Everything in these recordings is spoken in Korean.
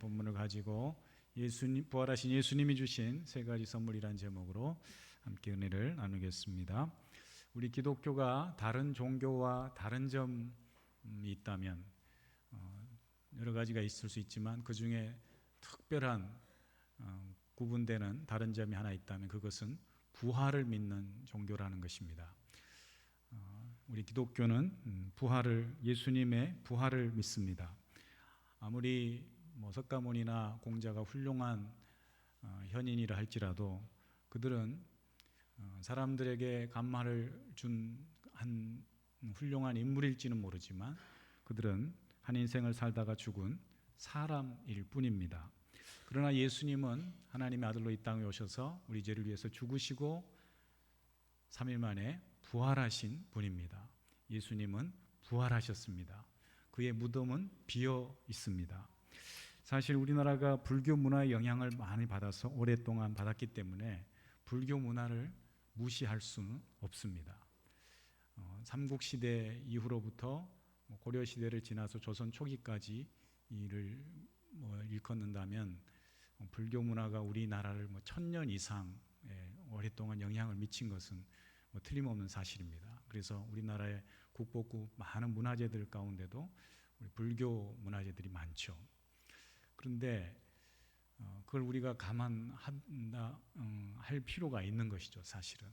본문을 가지고 부활하신 예수님이 주신 세 가지 선물이라는 제목으로 함께 은혜를 나누겠습니다. 우리 기독교가 다른 종교와 다른 점이 있다면 여러 가지가 있을 수 있지만 그 중에 특별한 구분되는 다른 점이 하나 있다면 그것은 부활을 믿는 종교라는 것입니다. 우리 기독교는 예수님의 부활을 믿습니다. 아무리 석가모니나 공자가 훌륭한 현인이라 할지라도 그들은 사람들에게 감화를 준 한 훌륭한 인물일지는 모르지만 그들은 한 인생을 살다가 죽은 사람일 뿐입니다. 그러나 예수님은 하나님의 아들로 이 땅에 오셔서 우리 죄를 위해서 죽으시고 3일 만에 부활하신 분입니다. 예수님은 부활하셨습니다. 그의 무덤은 비어 있습니다. 사실 우리나라가 불교 문화의 영향을 많이 받아서 오랫동안 받았기 때문에 불교 문화를 무시할 수는 없습니다. 삼국시대 이후로부터 고려시대를 지나서 조선 초기까지 이를 일컫는다면 불교 문화가 우리나라를 1000년 이상 오랫동안 영향을 미친 것은 틀림없는 사실입니다. 그래서 우리나라의 국보급 많은 문화재들 가운데도 우리 불교 문화재들이 많죠. 그런데 그걸 우리가 할 필요가 있는 것이죠, 사실은.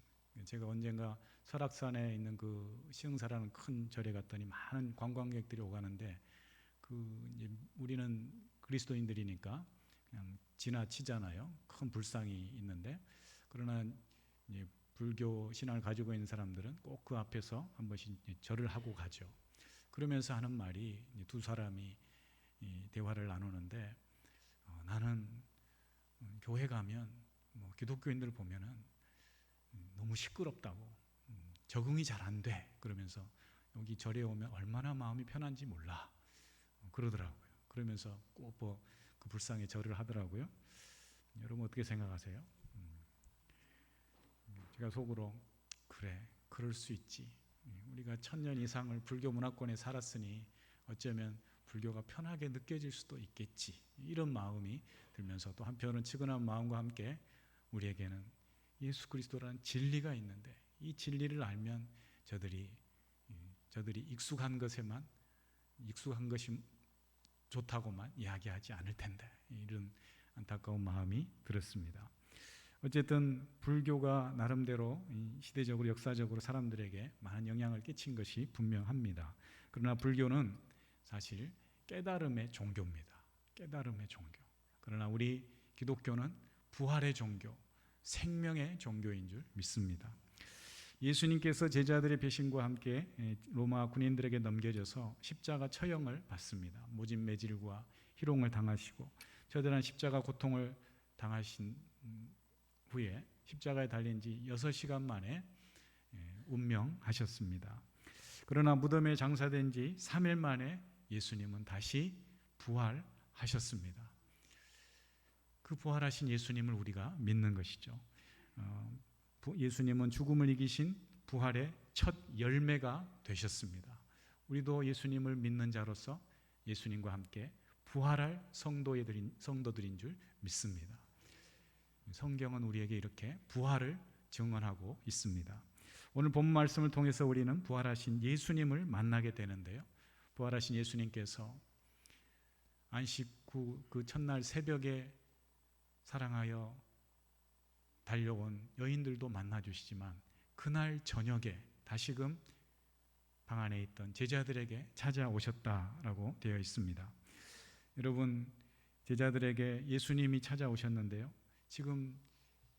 제가 언젠가 설악산에 있는 그 시흥사라는 큰 절에 갔더니 많은 관광객들이 오가는데 우리는 그리스도인들이니까 그냥 지나치잖아요. 큰 불상이 있는데 그러나 불교 신앙을 가지고 있는 사람들은 꼭 그 앞에서 한 번씩 절을 하고 가죠. 그러면서 하는 말이 두 사람이 대화를 나누는데 나는 교회 가면 기독교인들 보면은 너무 시끄럽다고 적응이 잘 안 돼. 그러면서 여기 절에 오면 얼마나 마음이 편한지 몰라. 그러더라고요. 그러면서 꼭 그 불상에 절을 하더라고요. 여러분 어떻게 생각하세요? 제가 속으로 그래, 그럴 수 있지. 우리가 1000년 이상을 불교 문화권에 살았으니 어쩌면 불교가 편하게 느껴질 수도 있겠지. 이런 마음이 들면서 또 한편은 측은한 마음과 함께 우리에게는 예수 그리스도라는 진리가 있는데 이 진리를 알면 저들이 익숙한 것이 좋다고만 이야기하지 않을 텐데 이런 안타까운 마음이 들었습니다. 어쨌든 불교가 나름대로 시대적으로 역사적으로 사람들에게 많은 영향을 끼친 것이 분명합니다. 그러나 불교는 사실 깨달음의 종교입니다. 깨달음의 종교. 그러나 우리 기독교는 부활의 종교, 생명의 종교인 줄 믿습니다. 예수님께서 제자들의 배신과 함께 로마 군인들에게 넘겨져서 십자가 처형을 받습니다. 모진 매질과 희롱을 당하시고 처절한 십자가 고통을 당하신 후에 십자가에 달린 지 6시간 만에 운명하셨습니다. 그러나 무덤에 장사된 지 3일 만에 예수님은 다시 부활하셨습니다. 그 부활하신 예수님을 우리가 믿는 것이죠. 예수님은 죽음을 이기신 부활의 첫 열매가 되셨습니다. 우리도 예수님을 믿는 자로서 예수님과 함께 부활할 성도들인 줄 믿습니다. 성경은 우리에게 이렇게 부활을 증언하고 있습니다. 오늘 본 말씀을 통해서 우리는 부활하신 예수님을 만나게 되는데요. 부활하신 예수님께서 안식 후 그 첫날 새벽에 사랑하여 달려온 여인들도 만나주시지만 그날 저녁에 다시금 방 안에 있던 제자들에게 찾아오셨다라고 되어 있습니다. 여러분, 제자들에게 예수님이 찾아오셨는데요. 지금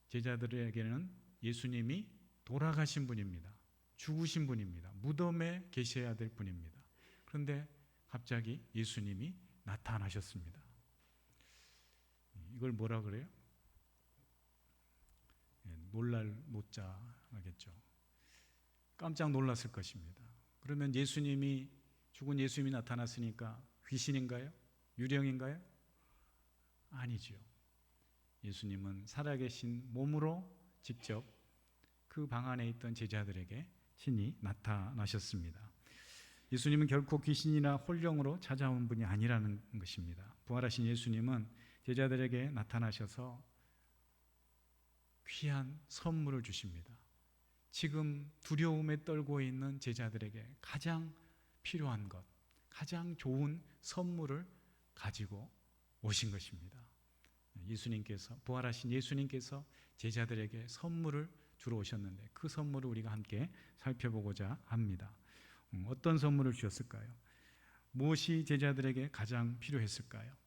제자들에게는 예수님이 돌아가신 분입니다. 죽으신 분입니다. 무덤에 계셔야 될 분입니다. 그런데 갑자기 예수님이 나타나셨습니다. 이걸 뭐라 그래요? 놀랄 노자겠죠. 깜짝 놀랐을 것입니다. 그러면 죽은 예수님이 나타났으니까 귀신인가요? 유령인가요? 아니죠. 예수님은 살아계신 몸으로 직접 그 방 안에 있던 제자들에게 친히 나타나셨습니다. 예수님은 결코 귀신이나 홀령으로 찾아온 분이 아니라는 것입니다. 부활하신 예수님은 제자들에게 나타나셔서 귀한 선물을 주십니다. 지금 두려움에 떨고 있는 제자들에게 가장 필요한 것, 가장 좋은 선물을 가지고 오신 것입니다. 예수님께서, 부활하신 예수님께서 제자들에게 선물을 주러 오셨는데 그 선물을 우리가 함께 살펴보고자 합니다. 어떤 선물을 주셨을까요? 무엇이 제자들에게 가장 필요했을까요?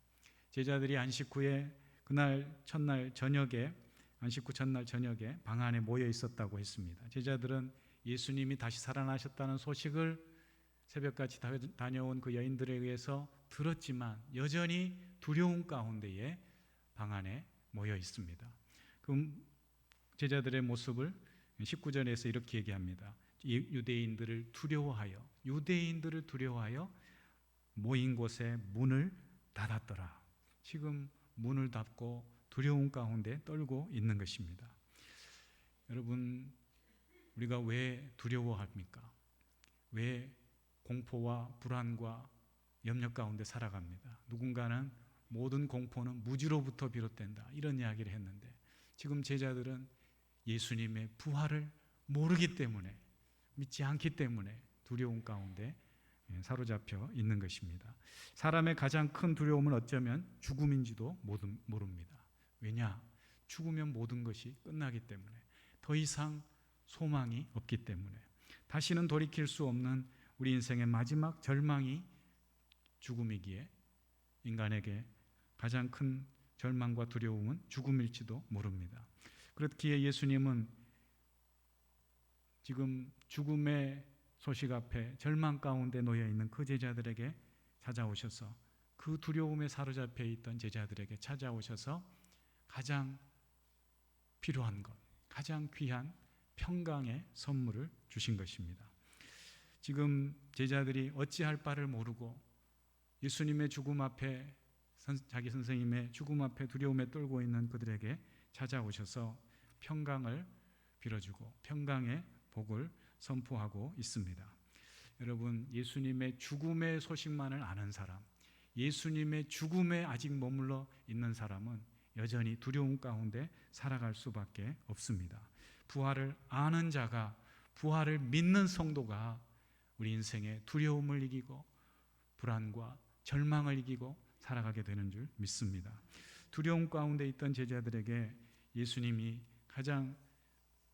제자들이 안식 후에 그날 첫날 저녁에, 안식 후 첫날 저녁에 방 안에 모여 있었다고 했습니다. 제자들은 예수님이 다시 살아나셨다는 소식을 새벽같이 다녀온 그 여인들에 의해서 들었지만 여전히 두려움 가운데에 방 안에 모여 있습니다. 그 제자들의 모습을 19절에서 이렇게 얘기합니다. 유대인들을 두려워하여 모인 곳에 문을 닫았더라. 지금 문을 닫고 두려움 가운데 떨고 있는 것입니다. 여러분, 우리가 왜 두려워합니까? 왜 공포와 불안과 염려 가운데 살아갑니다. 누군가는 모든 공포는 무지로부터 비롯된다, 이런 이야기를 했는데 지금 제자들은 예수님의 부활을 모르기 때문에, 믿지 않기 때문에 두려움 가운데 사로잡혀 있는 것입니다. 사람의 가장 큰 두려움은 어쩌면 죽음인지도 모릅니다. 왜냐? 죽으면 모든 것이 끝나기 때문에, 더 이상 소망이 없기 때문에, 다시는 돌이킬 수 없는 우리 인생의 마지막 절망이 죽음이기에 인간에게 가장 큰 절망과 두려움은 죽음일지도 모릅니다. 그렇기에 예수님은 지금 죽음의 소식 앞에 절망 가운데 놓여 있는 그 제자들에게 찾아오셔서, 그 두려움에 사로잡혀 있던 제자들에게 찾아오셔서 가장 필요한 것, 가장 귀한 평강의 선물을 주신 것입니다. 지금 제자들이 어찌할 바를 모르고 예수님의 죽음 앞에, 자기 선생님의 죽음 앞에 두려움에 떨고 있는 그들에게 찾아오셔서 평강을 빌어주고 평강의 복을 선포하고 있습니다. 여러분, 예수님의 죽음의 소식만을 아는 사람, 예수님의 죽음에 아직 머물러 있는 사람은 여전히 두려움 가운데 살아갈 수밖에 없습니다. 부활을 아는 자가, 부활을 믿는 성도가 우리 인생의 두려움을 이기고 불안과 절망을 이기고 살아가게 되는 줄 믿습니다. 두려움 가운데 있던 제자들에게 예수님이 가장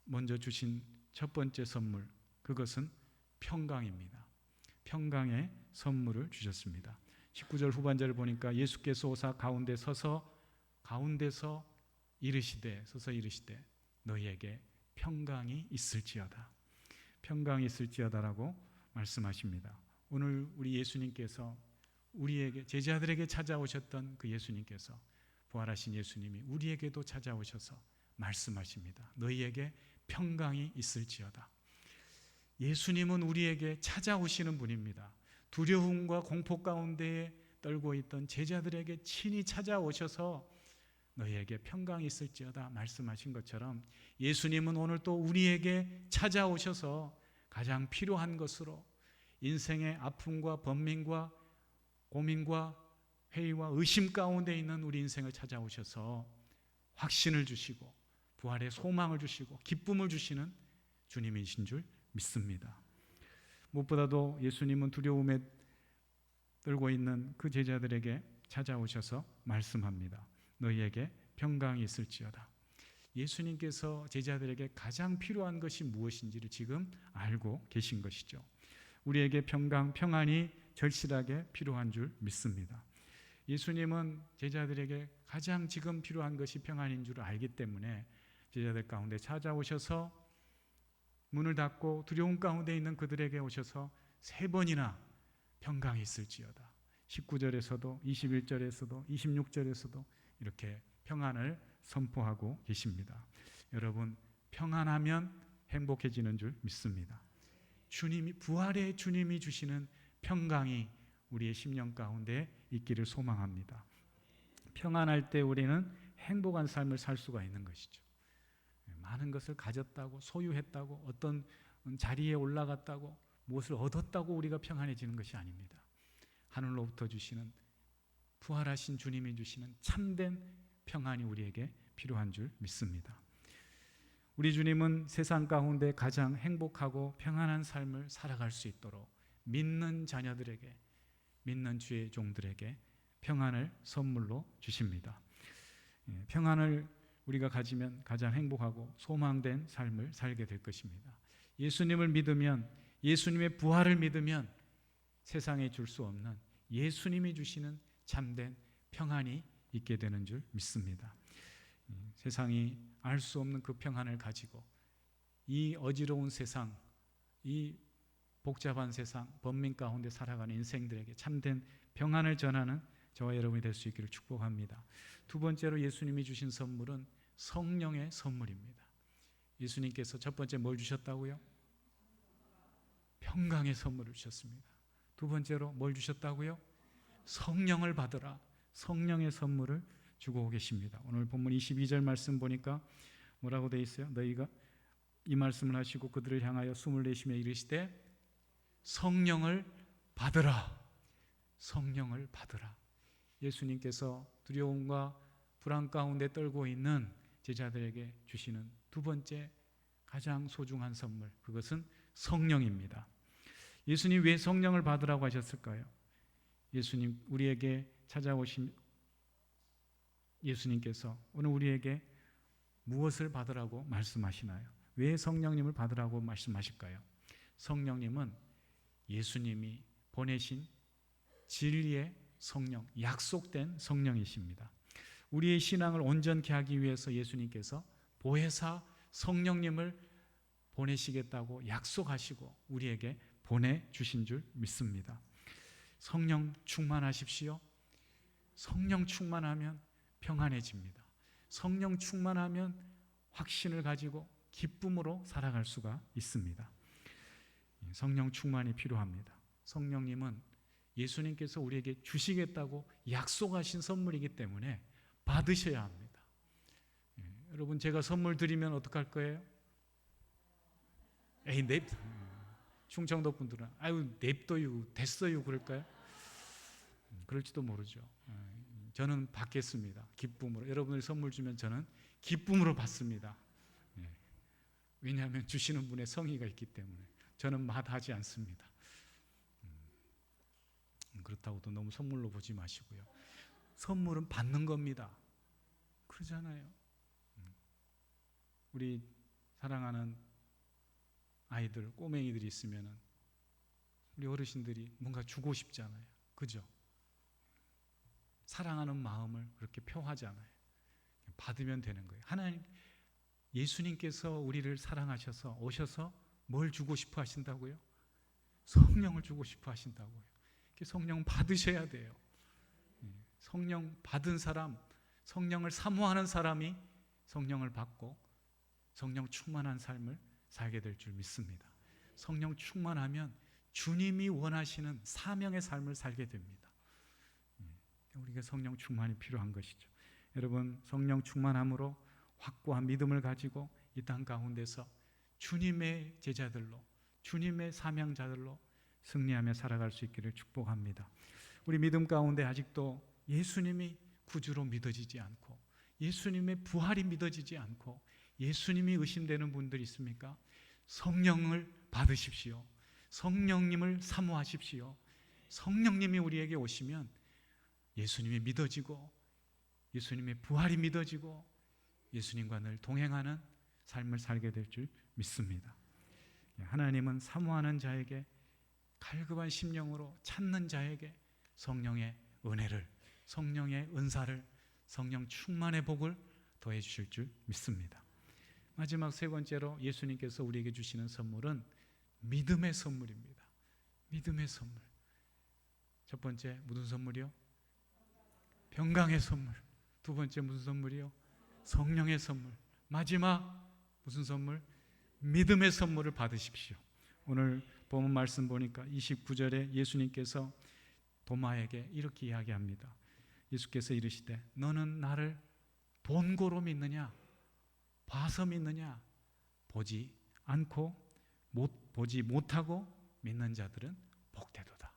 먼저 주신 첫 번째 선물, 그것은 평강입니다. 평강의 선물을 주셨습니다. 19절 후반절을 보니까 예수께서 오사 가운데서 이르시되 너희에게 평강이 있을지어다. 평강이 있을지어다라고 말씀하십니다. 오늘 우리 예수님께서 우리에게, 제자들에게 찾아오셨던 그 예수님께서, 부활하신 예수님이 우리에게도 찾아오셔서 말씀하십니다. 너희에게 평강이 있을지어다. 예수님은 우리에게 찾아오시는 분입니다. 두려움과 공포 가운데에 떨고 있던 제자들에게 친히 찾아오셔서 너희에게 평강이 있을지어다 말씀하신 것처럼, 예수님은 오늘 또 우리에게 찾아오셔서 가장 필요한 것으로, 인생의 아픔과 번민과 고민과 회의와 의심 가운데 있는 우리 인생을 찾아오셔서 확신을 주시고 부활의 소망을 주시고 기쁨을 주시는 주님이신 줄 믿습니다. 무엇보다도 예수님은 두려움에 떨고 있는 그 제자들에게 찾아오셔서 말씀합니다. 너희에게 평강이 있을지어다. 예수님께서 제자들에게 가장 필요한 것이 무엇인지를 지금 알고 계신 것이죠. 우리에게 평안이 절실하게 필요한 줄 믿습니다. 예수님은 제자들에게 가장 지금 필요한 것이 평안인 줄 알기 때문에 제자들 가운데 찾아오셔서 문을 닫고 두려움 가운데 있는 그들에게 오셔서 3번이나 평강이 있을지어다. 19절에서도 21절에서도 26절에서도 이렇게 평안을 선포하고 계십니다. 여러분, 평안하면 행복해지는 줄 믿습니다. 주님이, 부활의 주님이 주시는 평강이 우리의 심령 가운데 있기를 소망합니다. 평안할 때 우리는 행복한 삶을 살 수가 있는 것이죠. 많은 것을 가졌다고, 소유했다고, 어떤 자리에 올라갔다고, 무엇을 얻었다고 우리가 평안해지는 것이 아닙니다. 하늘로부터 주시는 부활하신 주님이 주시는 참된 평안이 우리에게 필요한 줄 믿습니다. 우리 주님은 세상 가운데 가장 행복하고 평안한 삶을 살아갈 수 있도록 믿는 자녀들에게, 믿는 주의 종들에게 평안을 선물로 주십니다. 평안을 우리가 가지면 가장 행복하고 소망된 삶을 살게 될 것입니다. 예수님을 믿으면, 예수님의 부활을 믿으면 세상에 줄 수 없는 예수님이 주시는 참된 평안이 있게 되는 줄 믿습니다. 세상이 알 수 없는 그 평안을 가지고 이 어지러운 세상, 이 복잡한 세상, 번민 가운데 살아가는 인생들에게 참된 평안을 전하는 저와 여러분이 될 수 있기를 축복합니다. 두 번째로 예수님이 주신 선물은 성령의 선물입니다. 예수님께서 첫 번째 뭘 주셨다고요? 평강의 선물을 주셨습니다. 두 번째로 뭘 주셨다고요? 성령을 받으라. 성령의 선물을 주고 계십니다. 오늘 본문 22절 말씀 보니까 뭐라고 되어 있어요? 너희가 이 말씀을 하시고 그들을 향하여 숨을 내쉬며 이르시되 성령을 받으라. 성령을 받으라. 예수님께서 두려움과 불안 가운데 떨고 있는 제자들에게 주시는 두 번째 가장 소중한 선물, 그것은 성령입니다. 예수님 왜 성령을 받으라고 하셨을까요? 예수님 우리에게 찾아오신 예수님께서 오늘 우리에게 무엇을 받으라고 말씀하시나요? 왜 성령님을 받으라고 말씀하실까요? 성령님은 예수님이 보내신 진리의 성령, 약속된 성령이십니다. 우리의 신앙을 온전케 하기 위해서 예수님께서 보혜사 성령님을 보내시겠다고 약속하시고 우리에게 보내주신 줄 믿습니다. 성령 충만하십시오. 성령 충만하면 평안해집니다. 성령 충만하면 확신을 가지고 기쁨으로 살아갈 수가 있습니다. 성령 충만이 필요합니다. 성령님은 예수님께서 우리에게 주시겠다고 약속하신 선물이기 때문에 받으셔야 합니다. 여러분 제가 선물 드리면 어떡할 거예요? 에이 충청도 분들은 아유 냅둬요 됐어요 그럴까요? 그럴지도 모르죠. 저는 받겠습니다. 기쁨으로. 여러분들이 선물 주면 저는 기쁨으로 받습니다. 왜냐하면 주시는 분의 성의가 있기 때문에 저는 마다하지 않습니다. 그렇다고도 너무 선물로 보지 마시고요. 선물은 받는 겁니다. 그러잖아요. 우리 사랑하는 아이들, 꼬맹이들이 있으면 우리 어르신들이 뭔가 주고 싶잖아요. 그죠? 사랑하는 마음을 그렇게 표하잖아요. 받으면 되는 거예요. 하나님, 예수님께서 우리를 사랑하셔서 오셔서 뭘 주고 싶어 하신다고요? 성령을 주고 싶어 하신다고요. 성령 받으셔야 돼요. 성령 받은 사람, 성령을 사모하는 사람이 성령을 받고 성령 충만한 삶을 살게 될 줄 믿습니다. 성령 충만하면 주님이 원하시는 사명의 삶을 살게 됩니다. 우리가 성령 충만이 필요한 것이죠. 여러분 성령 충만함으로 확고한 믿음을 가지고 이 땅 가운데서 주님의 제자들로, 주님의 사명자들로 승리하며 살아갈 수 있기를 축복합니다. 우리 믿음 가운데 아직도 예수님이 구주로 믿어지지 않고 예수님의 부활이 믿어지지 않고 예수님이 의심되는 분들이 있습니까? 성령을 받으십시오. 성령님을 사모하십시오. 성령님이 우리에게 오시면 예수님이 믿어지고 예수님의 부활이 믿어지고 예수님과 늘 동행하는 삶을 살게 될 줄 믿습니다. 하나님은 사모하는 자에게 갈급한 심령으로 찾는 자에게 성령의 은혜를, 성령의 은사를, 성령 충만의 복을 더해 주실 줄 믿습니다. 마지막 세 번째로 예수님께서 우리에게 주시는 선물은 믿음의 선물입니다. 믿음의 선물. 첫 번째 무슨 선물이요? 평강의 선물. 두 번째 무슨 선물이요? 성령의 선물. 마지막 무슨 선물? 믿음의 선물을 받으십시오. 오늘 본문 말씀 보니까 29절에 예수님께서 도마에게 이렇게 이야기합니다. 예수께서 이르시되 너는 나를 본고로 믿느냐? 봐서 믿느냐? 보지 못하고 믿는 자들은 복되도다.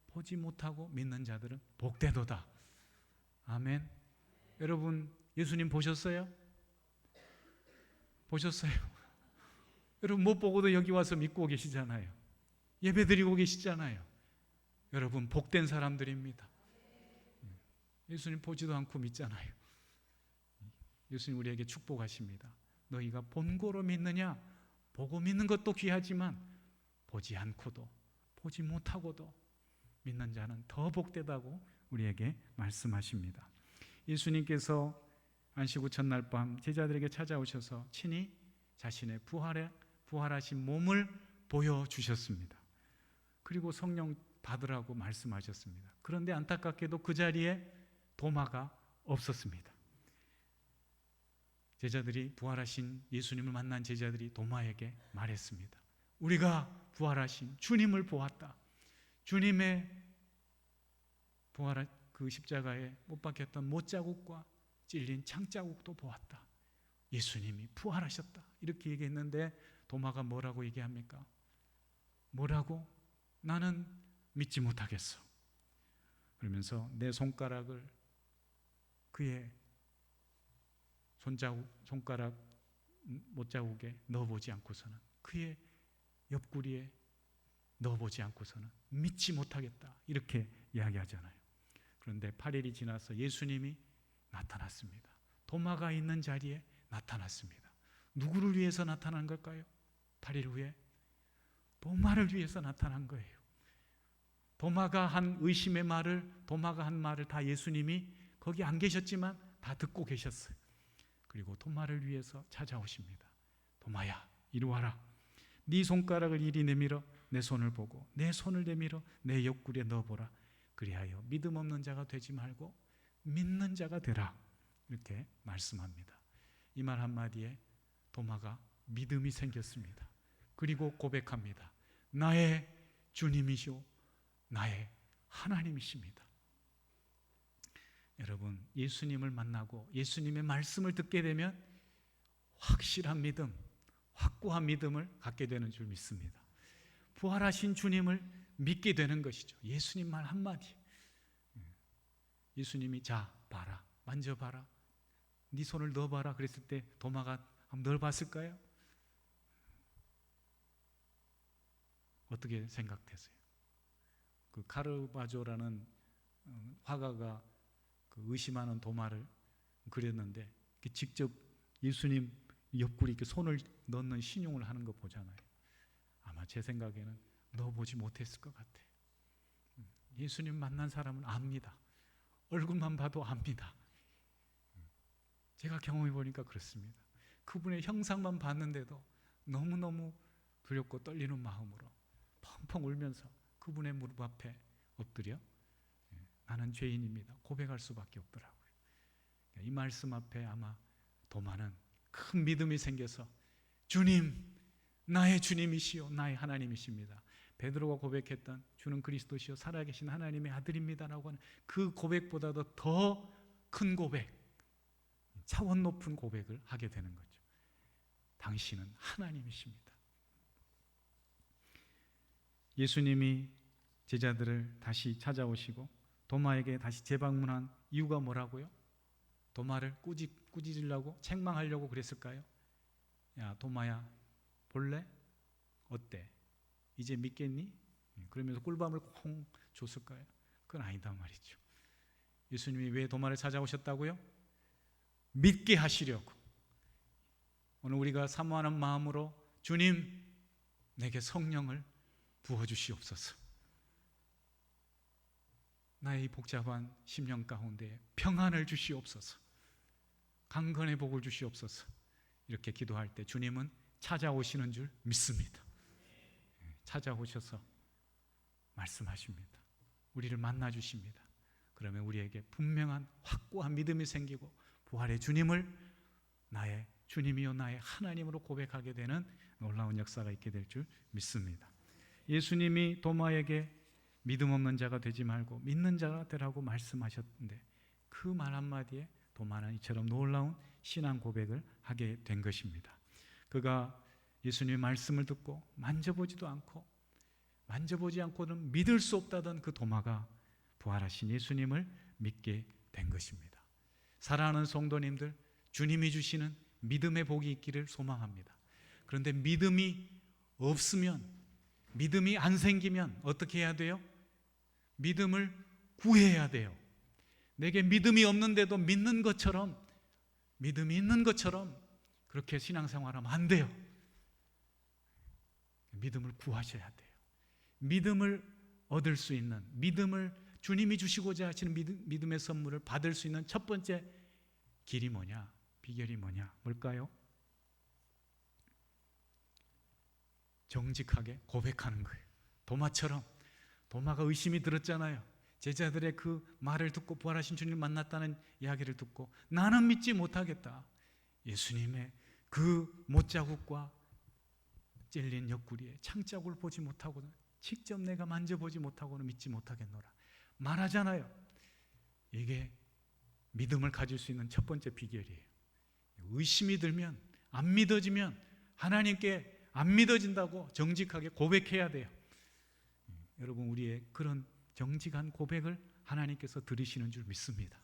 보지 못하고 믿는 자들은 복되도다. 아멘. 여러분 예수님 보셨어요? 보셨어요? 여러분 못 보고도 여기 와서 믿고 계시잖아요. 예배 드리고 계시잖아요. 여러분 복된 사람들입니다. 예수님 보지도 않고 믿잖아요. 예수님 우리에게 축복하십니다. 너희가 본고로 믿느냐? 보고 믿는 것도 귀하지만 보지 않고도 보지 못하고도 믿는 자는 더 복되다고 우리에게 말씀하십니다. 예수님께서 안식 후 첫날 밤 제자들에게 찾아오셔서 친히 자신의 부활하신 몸을 보여주셨습니다. 그리고 성령 받으라고 말씀하셨습니다. 그런데 안타깝게도 그 자리에 도마가 없었습니다. 제자들이 부활하신 예수님을 만난 제자들이 도마에게 말했습니다. 우리가 부활하신 주님을 보았다. 주님의 부활한 그 십자가에 못 박혔던 못자국과 찔린 창자국도 보았다. 예수님이 부활하셨다. 이렇게 얘기했는데 도마가 뭐라고 얘기합니까? 뭐라고? 나는 믿지 못하겠어. 그러면서 내 손가락을 그의 손가락 못자국에 넣어보지 않고서는, 그의 옆구리에 넣어보지 않고서는 믿지 못하겠다. 이렇게 이야기하잖아요. 그런데 8일이 지나서 예수님이 나타났습니다. 도마가 있는 자리에 나타났습니다. 누구를 위해서 나타난 걸까요? 8일 후에 도마를 위해서 나타난 거예요. 도마가 한 의심의 말을, 도마가 한 말을 다 예수님이 거기 안 계셨지만 다 듣고 계셨어요. 그리고 도마를 위해서 찾아오십니다. 도마야, 이리 와라. 네 손가락을 이리 내밀어 내 손을 보고 내 손을 내밀어 내 옆구리에 넣어보라. 그리하여 믿음 없는 자가 되지 말고 믿는 자가 되라. 이렇게 말씀합니다. 이 말 한마디에 도마가 믿음이 생겼습니다. 그리고 고백합니다. 나의 주님이시오 나의 하나님이십니다. 여러분, 예수님을 만나고 예수님의 말씀을 듣게 되면 확실한 믿음, 확고한 믿음을 갖게 되는 줄 믿습니다. 부활하신 주님을 믿게 되는 것이죠. 예수님 말 한마디. 예수님이 자, 봐라, 만져봐라, 네 손을 넣어봐라 그랬을 때 도마가 한번 넣어봤을까요? 어떻게 생각되세요? 그 카르바조라는 화가가 그 의심하는 도마를 그렸는데 직접 예수님 옆구리 이렇게 손을 넣는 신용을 하는 거 보잖아요. 아마 제 생각에는 넣어보지 못했을 것 같아요. 예수님 만난 사람은 압니다. 얼굴만 봐도 압니다. 제가 경험해 보니까 그렇습니다. 그분의 형상만 봤는데도 너무너무 두렵고 떨리는 마음으로 펑펑 울면서 그분의 무릎 앞에 엎드려 나는 죄인입니다 고백할 수밖에 없더라고요. 이 말씀 앞에 아마 도마는 큰 믿음이 생겨서 주님, 나의 주님이시요 나의 하나님이십니다. 베드로가 고백했던 주는 그리스도시요 살아계신 하나님의 아들입니다라고 하는 그 고백보다도 더 큰 고백, 차원 높은 고백을 하게 되는 거죠. 당신은 하나님이십니다. 예수님이 제자들을 다시 찾아오시고 도마에게 다시 재방문한 이유가 뭐라고요? 도마를 꾸짖으려고, 책망하려고 그랬을까요? 야, 도마야, 볼래? 어때? 이제 믿겠니? 그러면서 꿀밤을 콩 줬을까요? 그건 아니단 말이죠. 예수님이 왜 도마를 찾아오셨다고요? 믿게 하시려고. 오늘 우리가 사모하는 마음으로 주님, 내게 성령을 부어주시옵소서. 나의 복잡한 심령 가운데 평안을 주시옵소서. 강건의 복을 주시옵소서. 이렇게 기도할 때 주님은 찾아오시는 줄 믿습니다. 찾아오셔서 말씀하십니다. 우리를 만나 주십니다. 그러면 우리에게 분명한 확고한 믿음이 생기고 부활의 주님을 나의 주님이요 나의 하나님으로 고백하게 되는 놀라운 역사가 있게 될 줄 믿습니다. 예수님이 도마에게 믿음 없는 자가 되지 말고 믿는 자가 되라고 말씀하셨는데 그 말 한마디에 도마는 이처럼 놀라운 신앙 고백을 하게 된 것입니다. 그가 예수님의 말씀을 듣고 만져보지도 않고 만져보지 않고는 믿을 수 없다던 그 도마가 부활하신 예수님을 믿게 된 것입니다. 사랑하는 성도님들, 주님이 주시는 믿음의 복이 있기를 소망합니다. 그런데 믿음이 없으면, 믿음이 안 생기면 어떻게 해야 돼요? 믿음을 구해야 돼요. 내게 믿음이 없는데도 믿는 것처럼, 믿음이 있는 것처럼 그렇게 신앙생활하면 안 돼요. 믿음을 구하셔야 돼요. 믿음을 얻을 수 있는, 믿음을 주님이 주시고자 하시는 믿음의 선물을 받을 수 있는 첫 번째 길이 뭐냐? 비결이 뭐냐? 뭘까요? 정직하게 고백하는 거예요. 도마처럼, 도마가 의심이 들었잖아요. 제자들의 그 말을 듣고 부활하신 주님을 만났다는 이야기를 듣고 나는 믿지 못하겠다. 예수님의 그 못자국과 찔린 옆구리에 창자국을 보지 못하고는, 직접 내가 만져보지 못하고는 믿지 못하겠노라 말하잖아요. 이게 믿음을 가질 수 있는 첫 번째 비결이에요. 의심이 들면, 안 믿어지면 하나님께 안 믿어진다고 정직하게 고백해야 돼요. 여러분, 우리의 그런 정직한 고백을 하나님께서 들으시는 줄 믿습니다.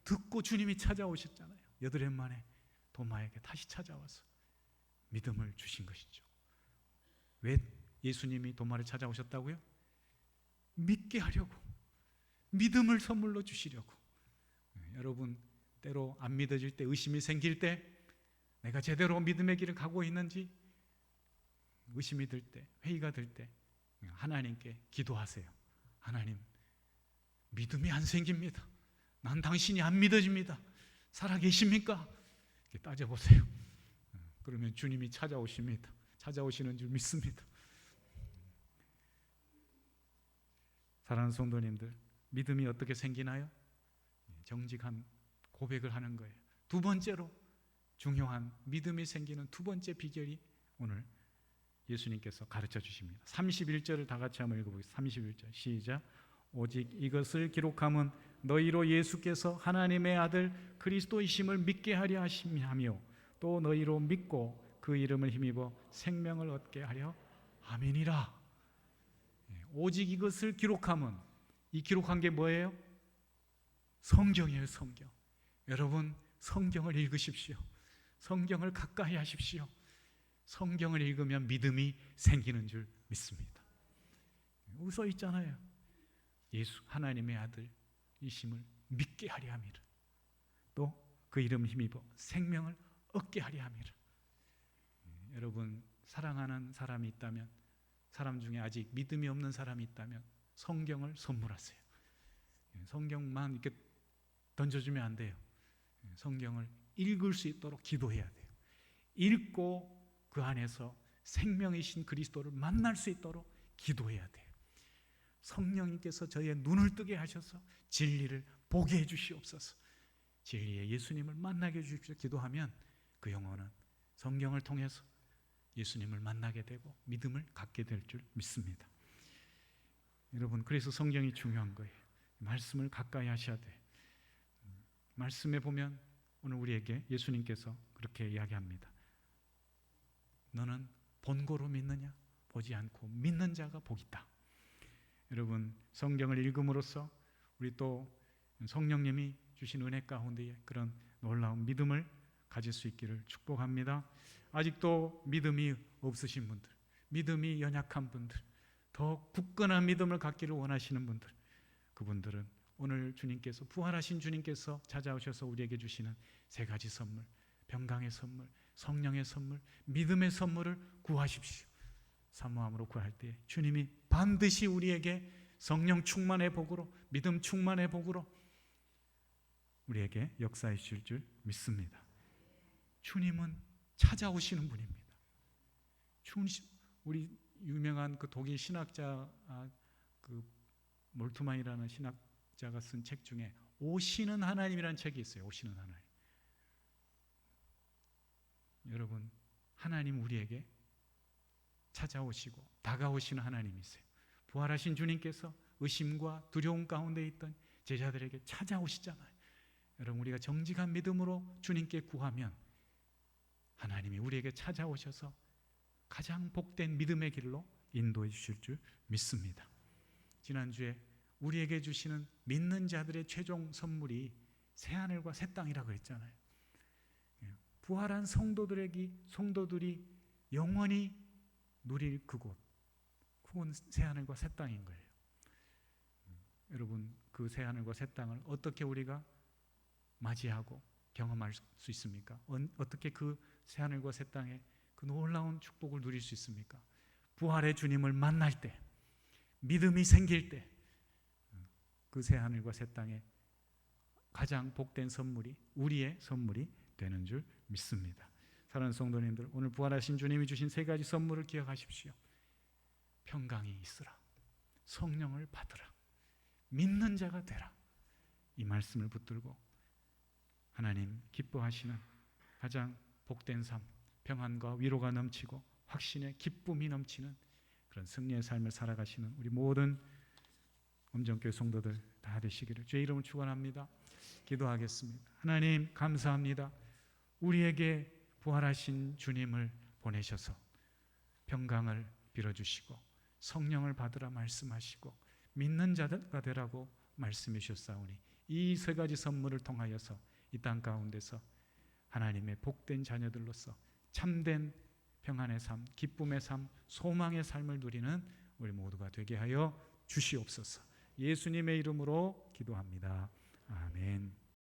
듣고 주님이 찾아오셨잖아요. 8해 만에 도마에게 다시 찾아와서 믿음을 주신 것이죠. 왜 예수님이 도마를 찾아오셨다고요? 믿게 하려고, 믿음을 선물로 주시려고. 여러분, 때로 안 믿어질 때, 의심이 생길 때, 내가 제대로 믿음의 길을 가고 있는지 의심이 들 때, 회의가 들 때 하나님께 기도하세요. 하나님, 믿음이 안 생깁니다. 난 당신이 안 믿어집니다. 살아계십니까? 이렇게 따져보세요. 그러면 주님이 찾아오십니다. 찾아오시는 줄 믿습니다. 사랑하는 성도님들, 믿음이 어떻게 생기나요? 정직한 고백을 하는 거예요. 두 번째로 중요한 믿음이 생기는 두 번째 비결이 오늘 예수님께서 가르쳐 주십니다. 31절을 다 같이 한번 읽어보겠습니다. 31절 시작. 오직 이것을 기록함은 너희로 예수께서 하나님의 아들 그리스도이심을 믿게 하려 하심이며 또 너희로 믿고 그 이름을 힘입어 생명을 얻게 하려 함이니라. 오직 이것을 기록함은, 이 기록한 게 뭐예요? 성경이에요. 성경. 여러분, 성경을 읽으십시오. 성경을 가까이 하십시오. 성경을 읽으면 믿음이 생기는 줄 믿습니다. 여기 써 있잖아요. 예수 하나님의 아들이심을 믿게 하려 함이라. 또 그 이름 힘입어 생명을 얻게 하려 함이라. 여러분, 사랑하는 사람이 있다면, 사람 중에 아직 믿음이 없는 사람이 있다면 성경을 선물하세요. 성경만 이렇게 던져주면 안 돼요. 성경을 읽을 수 있도록 기도해야 돼요. 읽고 그 안에서 생명이신 그리스도를 만날 수 있도록 기도해야 돼요. 성령님께서 저희의 눈을 뜨게 하셔서 진리를 보게 해주시옵소서. 진리의 예수님을 만나게 해주십시오. 기도하면 그 영혼은 성경을 통해서 예수님을 만나게 되고 믿음을 갖게 될 줄 믿습니다. 여러분, 그래서 성경이 중요한 거예요. 말씀을 가까이 하셔야 돼요. 말씀에 보면 오늘 우리에게 예수님께서 그렇게 이야기합니다. 너는 본고로 믿느냐? 보지 않고 믿는 자가 복이 있다. 여러분, 성경을 읽음으로써 우리 또 성령님이 주신 은혜 가운데에 그런 놀라운 믿음을 가질 수 있기를 축복합니다. 아직도 믿음이 없으신 분들, 믿음이 연약한 분들, 더 굳건한 믿음을 갖기를 원하시는 분들, 그분들은 오늘 주님께서, 부활하신 주님께서 찾아오셔서 우리에게 주시는 세 가지 선물, 평강의 선물, 성령의 선물, 믿음의 선물을 구하십시오. 사모함으로 구할 때 주님이 반드시 우리에게 성령 충만의 복으로, 믿음 충만의 복으로 우리에게 역사해 주실 줄 믿습니다. 주님은 찾아오시는 분입니다. 우리 유명한 그 독일 신학자 그 몰트만이라는 신학자가 쓴 책 중에 오시는 하나님이라는 책이 있어요. 오시는 하나님. 여러분, 하나님 우리에게 찾아오시고 다가오시는 하나님이세요. 부활하신 주님께서 의심과 두려움 가운데 있던 제자들에게 찾아오시잖아요. 여러분, 우리가 정직한 믿음으로 주님께 구하면 하나님이 우리에게 찾아오셔서 가장 복된 믿음의 길로 인도해 주실 줄 믿습니다. 지난주에 우리에게 주시는 믿는 자들의 최종 선물이 새하늘과 새 땅이라고 했잖아요. 부활한 성도들이 영원히 누릴 그곳, 그건 새하늘과 새 땅인 거예요. 여러분, 그 새하늘과 새 땅을 어떻게 우리가 맞이하고 경험할 수 있습니까? 어떻게 그 새하늘과 새 땅에 그 놀라운 축복을 누릴 수 있습니까? 부활의 주님을 만날 때, 믿음이 생길 때, 그 새하늘과 새 땅에 가장 복된 선물이 우리의 선물이 되는 줄 믿습니다. 사랑하는 성도님들, 오늘 부활하신 주님이 주신 세 가지 선물을 기억하십시오. 평강이 있으라, 성령을 받으라, 믿는 자가 되라. 이 말씀을 붙들고 하나님 기뻐하시는 가장 복된 삶, 평안과 위로가 넘치고 확신의 기쁨이 넘치는 그런 승리의 삶을 살아가시는 우리 모든 엄정교회 성도들 다 되시기를 주의 이름으로 축원합니다. 기도하겠습니다. 하나님 감사합니다. 우리에게 부활하신 주님을 보내셔서 평강을 빌어주시고 성령을 받으라 말씀하시고 믿는 자가 되라고 말씀해 주셨사오니 이 세 가지 선물을 통하여서 이 땅 가운데서 하나님의 복된 자녀들로서 참된 평안의 삶, 기쁨의 삶, 소망의 삶을 누리는 우리 모두가 되게 하여 주시옵소서. 예수님의 이름으로 기도합니다. 아멘.